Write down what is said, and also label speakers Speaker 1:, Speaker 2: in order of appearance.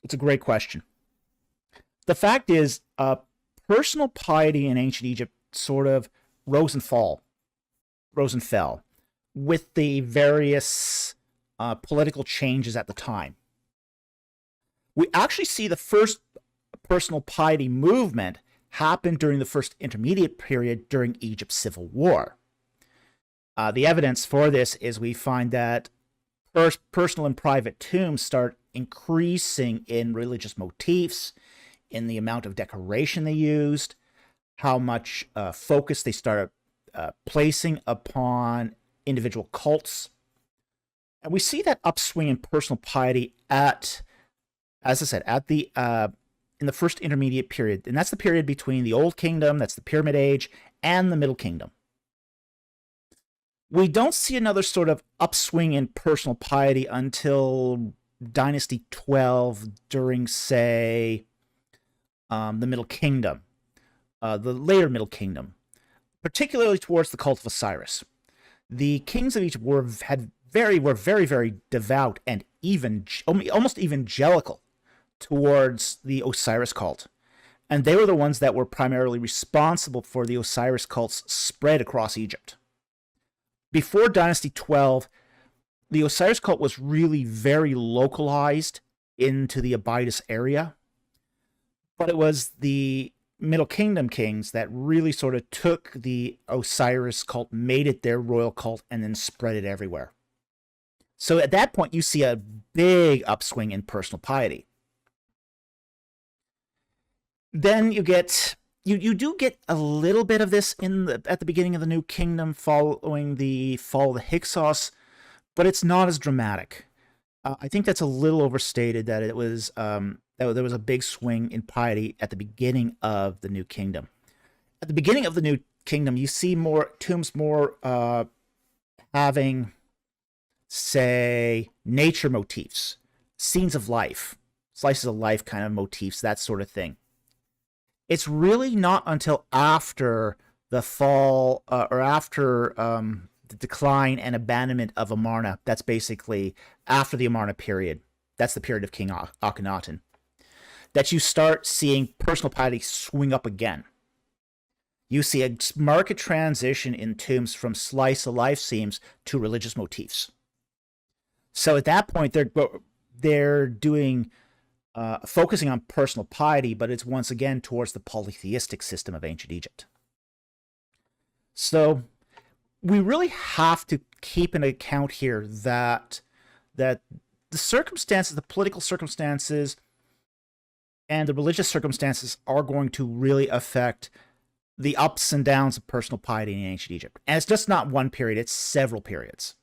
Speaker 1: It's a great question. The fact is, personal piety in ancient Egypt sort of rose and rose and fell with the various political changes at the time. We actually see the first personal piety movement happen during the first intermediate period during Egypt's civil war. The evidence for this is we find that personal and private tombs start increasing in religious motifs, in the amount of decoration they used, how much focus they started placing upon individual cults. And we see that upswing in personal piety at, as I said, at the in the first intermediate period, and that's the period between the Old Kingdom, that's the Pyramid Age, and the Middle Kingdom. We don't see another sort of upswing in personal piety until Dynasty 12 during, say, the Middle Kingdom, the later Middle Kingdom, particularly towards the cult of Osiris. The kings of Egypt were very devout and even almost evangelical towards the Osiris cult. And they were the ones that were primarily responsible for the Osiris cult's spread across Egypt. Before Dynasty 12, the Osiris cult was really very localized into the Abydos area. But it was the Middle Kingdom kings that really sort of took the Osiris cult, made it their royal cult, and then spread it everywhere. So at that point, you see a big upswing in personal piety. Then you do get a little bit of this at the beginning of the New Kingdom following the fall of the Hyksos, but it's not as dramatic. I think that's a little overstated that it was that there was a big swing in piety at the beginning of the New Kingdom. At the beginning of the New Kingdom, you see more tombs having, say, nature motifs, scenes of life, slices of life kind of motifs, that sort of thing. It's really not until after the fall or after the decline and abandonment of Amarna, that's basically after the Amarna period, that's the period of King Akhenaten, that you start seeing personal piety swing up again. You see a marked transition in tombs from slice of life scenes to religious motifs. So at that point, they're doing focusing on personal piety, but it's once again towards the polytheistic system of ancient Egypt. So we really have to keep in account here that the circumstances, the political circumstances, and the religious circumstances are going to really affect the ups and downs of personal piety in ancient Egypt. And it's just not one period, it's several periods.